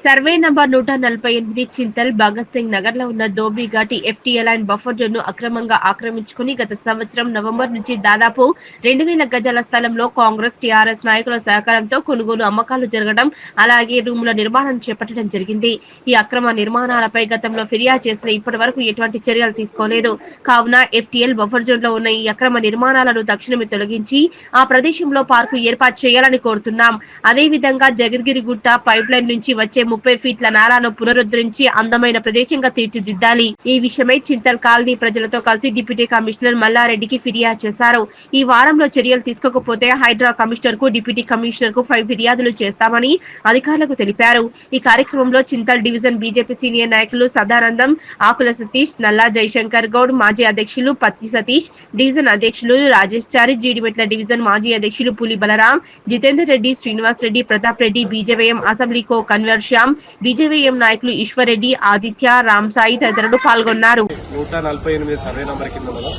Survey number 148 Chintal Bhagat Singh Nagar లో ఉన్న దోబిఘాటి FTL and buffer zone ను అక్రమంగా ఆక్రమించుకుని గత సంవత్సరం నవంబర్ నుంచి దాదాపు 2000 గజాల స్థలంలో కాంగ్రెస్ టీఆర్ఎస్ నాయకుల సహకారంతో కొనుగోలు అమ్మకాలు జరగడం, అలాగే రూముల నిర్మాణం చేపట్టడం జరిగింది. ఈ అక్రమ నిర్మాణాలపై గతంలో ఫిర్యాదు చేసిన ఇప్పటి వరకు ఎటువంటి చర్యలు తీసుకోలేదు. కావున ఎఫ్టీఎల్ బఫర్ జోన్ లో ఉన్న ఈ అక్రమ నిర్మాణాలను తక్షణమే తొలగించి ఆ ప్రదేశంలో పార్కు ఏర్పాటు చేయాలని కోరుతున్నాం. అదేవిధంగా జగద్గిరిగుట్ట పైప్ లైన్ నుంచి వచ్చే 30 ఫీట్ల నాలాను పునరుద్ధరించి అందమైన ప్రదేశంగా తీర్చిదిద్దాలి. ఈ విషయమై చింతల్ కాలనీ ప్రజలతో కలిసి డిప్యూటీ కమిషనర్ మల్లారెడ్డికి ఫిర్యాదు చేశారు. ఈ వారంలో చర్యలు తీసుకోకపోతే హైడ్రా కమిషనర్ కు, డిప్యూటీ కమిషనర్ కు ఫిర్యాదులు చేస్తామని అధికారులకు తెలిపారు. ఈ కార్యక్రమంలో చింతల్ డివిజన్ బీజేపీ సీనియర్ నాయకులు సదానందం, ఆకుల సతీష్, నల్లా జయశంకర్ గౌడ్, మాజీ అధ్యక్షులు పత్తి సతీష్, డివిజన్ అధ్యక్షులు రాజేష్ చారి, జీడిమెట్ల డివిజన్ మాజీ అధ్యక్షులు Puli Balaram, Jitender Reddy, Srinivas Reddy, Pratap Reddy, BJYM assembly co convener Shyam, BJYM నాయకులు ఈశ్వర్ రెడ్డి, ఆదిత్య, రామ్ సాయి తదితరులు పాల్గొన్నారు. 148 సర్వే నంబర్ కింద ఉన్నదో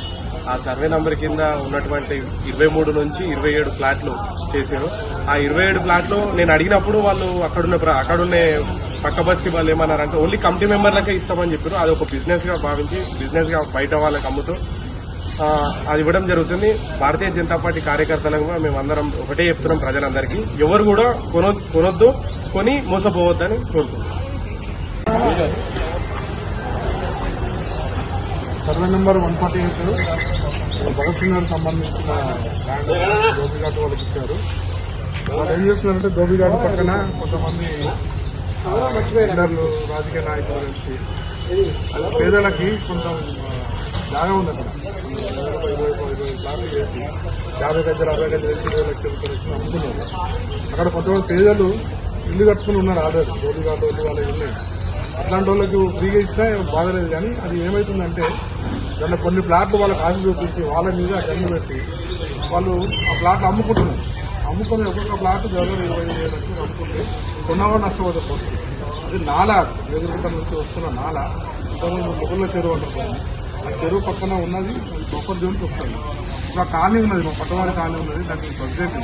ఆ సర్వే నంబర్ కింద ఉన్నటువంటి 23 నుంచి 27 ప్లాట్లు చేశారు. ఆ 27 ప్లాట్లు నేను అడిగినప్పుడు వాళ్ళు అక్కడున్నే పక్క బస్తీ వాళ్ళు ఏమన్నారంటే ఓన్లీ కమిటీ మెంబర్లకే ఇస్తామని చెప్పారు. అది ఒక బిజినెస్ గా భావించి బిజినెస్ గా బయట వాళ్ళకి అమ్ముతూ అది ఇవ్వడం జరుగుతుంది. భారతీయ జనతా పార్టీ కార్యకర్తలుగా మేమందరం ఒకటే చెప్తున్నాం ప్రజలందరికీ, ఎవరు కూడా కొనొద్దు, కొని మోసపోవద్దని కోరుతున్నాం. సర్వే నెంబర్ 148 భగత్ సింగ్ గారికి సంబంధించిన ల్యాండ్ దోబిఘాట్ వాళ్ళకి ఇచ్చారు. వాళ్ళు ఏం చేస్తున్నారంటే దోబిఘాట్ పక్కన కొంతమంది లీడర్లు, రాజకీయ నాయకులు కలిసి పేదలకి కొంత జాగా ఉంది అక్కడ 20 ప్లాట్లు చేసి 50 గజాలు 60 గజాలు 20 లక్షలు అమ్ముతున్నారు. అక్కడ కొంతమంది పేదలు ఇల్లు కట్టుకుని ఉన్నారు ఆల్రెడీ. దోబిఘాట్ వాళ్ళు ఉన్నాయి. అట్లాంటి వాళ్ళకి ఫ్రీగా ఇచ్చినా బాగలేదు. కానీ అది ఏమవుతుందంటే దాంట్లో కొన్ని ప్లాట్లు వాళ్ళకి ఆశ చూపించి వాళ్ళ మీద గన్ను పెట్టి వాళ్ళు ఆ ప్లాట్లు అమ్ముకుంటున్నారు. అమ్ముకుని ఒక్కొక్క ప్లాట్ దాదాపు 25 లక్షలు అమ్ముకుంటే కొన్నవాడు నష్టపోతుంది. అది నాలా ఎదురుకుంట నుంచి వస్తున్న నాలా మొగళ్ళ చెరువు అంటారు. ఆ చెరువు పక్కన ఉన్నది బఫర్ జోన్కి వస్తుంది. ఒక కాలనీ ఉన్నది, మా పట్టవారి కాలనీ ఉన్నది. దానికి బడ్జెట్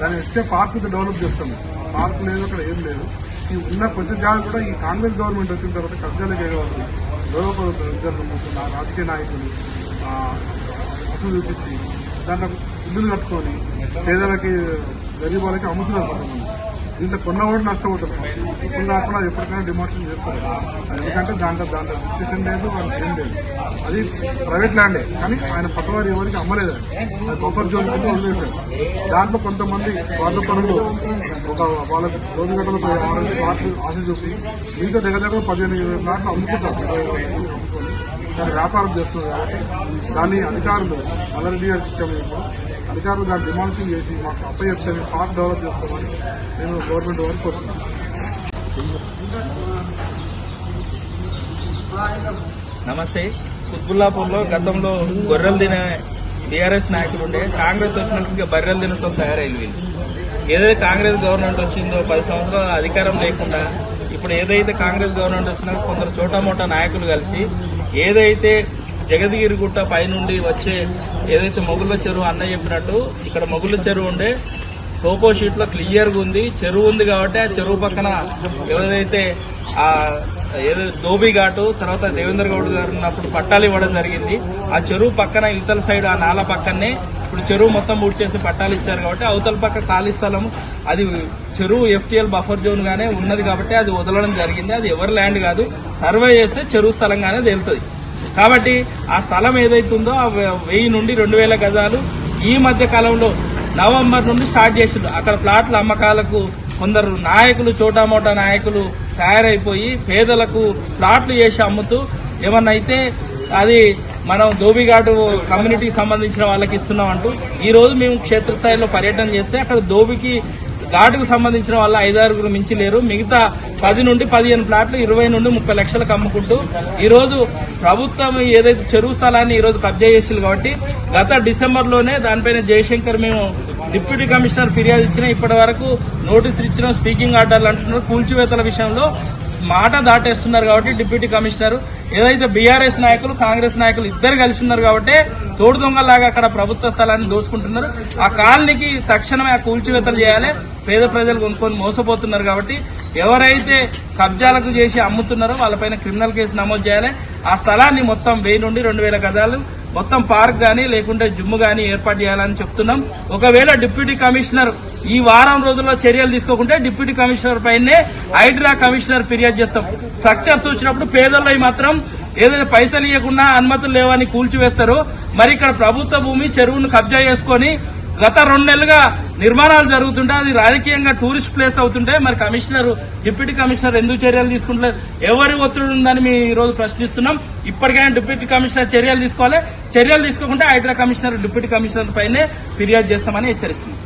దాన్ని ఇస్తే పార్క్ డెవలప్ చేస్తాము. పార్క్ లేదు, అక్కడ ఏం లేదు. ఈ ఉన్న కొంచెం జాగా కూడా ఈ కాంగ్రెస్ గవర్నమెంట్ వచ్చిన తర్వాత కబ్జాలు చేయగలరు. గౌరవపడుతున్న రాజకీయ నాయకులు అసలు చూపించి దాంట్లో ఇల్లులు కట్టుకొని పేదలకి గరీబ్ వాళ్ళకి అమ్ముతున్నారు. కొంతమంది దీంట్లో కొన్నవాడు నష్టపోతున్నారు. ఇప్పుడు కాకుండా ఎప్పటికైనా డిమాండ్ చేస్తారు. ఎందుకంటే దాంట్లో రిజిస్ట్రేషన్ లేదు, వాళ్ళకి ఏం లేదు. అది ప్రైవేట్ ల్యాండే, కానీ ఆయన పక్కవారు ఎవరికి అమ్మలేదు. అది బఫర్ జోన్ కింద వదిలేశారు. దాంట్లో కొంతమంది స్వార్థపరులు వాళ్ళకి రోజు గంటలకు ప్లాట్లు ఆశ చూపి మిగతా దగ్గర 15-20 ప్లాట్లు అమ్ముకుంటారు. అమ్ముకొని దాన్ని వ్యాపారం చేస్తున్నారు. కాబట్టి దాన్ని అధికారులు మల్లారెడ్డి గారికి ఇచ్చాము. అధికారులు దాన్ని డిమాండింగ్ చేసి మాకు అప్పచెప్తే పార్క్ డెవలప్ చేస్తామని నేను గవర్నమెంట్ వారికి కోరుతున్నాను. నమస్తే. కుత్బుల్లాపూర్లో గతంలో గొర్రెలు తినే బీఆర్ఎస్ నాయకులు ఉండే, కాంగ్రెస్ వచ్చినాక ఇంకా బర్రెలు తినటం తయారైంది. ఏదైతే కాంగ్రెస్ గవర్నమెంట్ వచ్చిందో 10 సంవత్సరాల అధికారం లేకుండా ఇప్పుడు ఏదైతే కాంగ్రెస్ గవర్నమెంట్ వచ్చినాక కొందరు చోటామోటా నాయకులు కలిసి ఏదైతే జగద్గిరిగుట్ట పైనుండి వచ్చే ఏదైతే మొగుళ్ళ చెరువు అన్న చెప్పినట్టు ఇక్కడ మొగుళ్ళ చెరువు ఉండే టోపో షీట్ లో క్లియర్గా ఉంది. చెరువు ఉంది కాబట్టి ఆ చెరువు పక్కన ఏదైతే ఏదో దోబిఘాటు తర్వాత దేవేందర్ గౌడ్ గారు ఉన్నప్పుడు పట్టాలు ఇవ్వడం జరిగింది. ఆ చెరువు పక్కన ఇవతల సైడ్ ఆ నాల పక్కనే ఇప్పుడు చెరువు మొత్తం పూర్తి చేసి పట్టాలు ఇచ్చారు. కాబట్టి అవతల పక్క ఖాళీ స్థలం అది చెరువు ఎఫ్టీఎల్ బఫర్ జోన్ గానే ఉన్నది కాబట్టి అది వదలడం జరిగింది. అది ఎవరి ల్యాండ్ కాదు, సర్వే చేస్తే చెరువు స్థలంగానే తేలుతుంది. కాబట్టి ఆ స్థలం ఏదైతుందో ఆ 1000 నుండి 2000 గజాలు ఈ మధ్య కాలంలో నవంబర్ నుండి స్టార్ట్ చేసిండ్రు. అక్కడ ప్లాట్ల అమ్మకాలకు కొందరు నాయకులు, చోటామోటా నాయకులు తయారైపోయి పేదలకు ప్లాట్లు చేసి అమ్ముతూ ఏమన్నా అయితే అది మనం దోబిఘాటు కమ్యూనిటీకి సంబంధించిన వాళ్ళకి ఇస్తున్నాం అంటూ ఈ రోజు మేము క్షేత్రస్థాయిలో పర్యటన చేస్తే అక్కడ దోబికి ఘాటుకు సంబంధించిన వాళ్ళ 5-6 మించి లేరు. మిగతా 10 నుండి 15 ప్లాట్లు 20 నుండి 30 లక్షలకు అమ్ముకుంటూ ఈ రోజు ప్రభుత్వం ఏదైతే చెరువు స్థలాన్ని ఈ రోజు కబ్జా చేసింది. కాబట్టి గత డిసెంబర్లోనే దానిపైన జయశంకర్ మేము డిప్యూటీ కమిషనర్ ఫిర్యాదు ఇచ్చినా ఇప్పటి వరకు నోటీసులు ఇచ్చినా స్పీకింగ్ ఆర్డర్లు అంటున్నారు. కూల్చివేతల విషయంలో మాట దాటేస్తున్నారు. కాబట్టి డిప్యూటీ కమిషనర్ ఏదైతే బీఆర్ఎస్ నాయకులు, కాంగ్రెస్ నాయకులు ఇద్దరు కలిసి ఉన్నారు కాబట్టి తోడు దొంగలాగా అక్కడ ప్రభుత్వ స్థలాన్ని దోచుకుంటున్నారు. ఆ కాలనీకి తక్షణమే ఆ కూల్చివేతలు చేయాలి. పేద ప్రజలు కొనుక్కొని మోసపోతున్నారు. కాబట్టి ఎవరైతే కబ్జాలకు చేసి అమ్ముతున్నారో వాళ్ళపైన క్రిమినల్ కేసు నమోదు చేయాలి. ఆ స్థలాన్ని మొత్తం 1000 నుండి 2000 గజాలు మొత్తం పార్క్ గానీ లేకుంటే జిమ్ గానీ ఏర్పాటు చేయాలని చెప్తున్నాం. ఒకవేళ డిప్యూటీ కమిషనర్ ఈ వారం రోజుల్లో చర్యలు తీసుకోకుంటే డిప్యూటీ కమిషనర్ పైనే హైడ్రా కమిషనర్ ఫిర్యాదు చేస్తాం. స్ట్రక్చర్స్ వచ్చినప్పుడు పేదల్లో మాత్రం ఏదైతే పైసలు ఇవ్వకుండా అనుమతులు లేవని కూల్చివేస్తారు. మరి ఇక్కడ ప్రభుత్వ భూమి చెరువును కబ్జా చేసుకుని గత 2 నెలలుగా నిర్మాణాలు జరుగుతుంటే అది రాజకీయంగా టూరిస్ట్ ప్లేస్ అవుతుంటే మరి కమిషనర్ డిప్యూటీ కమిషనర్ ఎందుకు చర్యలు తీసుకుంటలేదు? ఎవరి ఒత్తిడి ఉందని మేము ఈ రోజు ప్రశ్నిస్తున్నాం. ఇప్పటికైనా డిప్యూటీ కమిషనర్ చర్యలు తీసుకోవాలి. చర్యలు తీసుకోకుంటే హైడ్రా కమిషనర్ డిప్యూటీ కమిషనర్ పైనే ఫిర్యాదు చేస్తామని హెచ్చరిస్తున్నాం.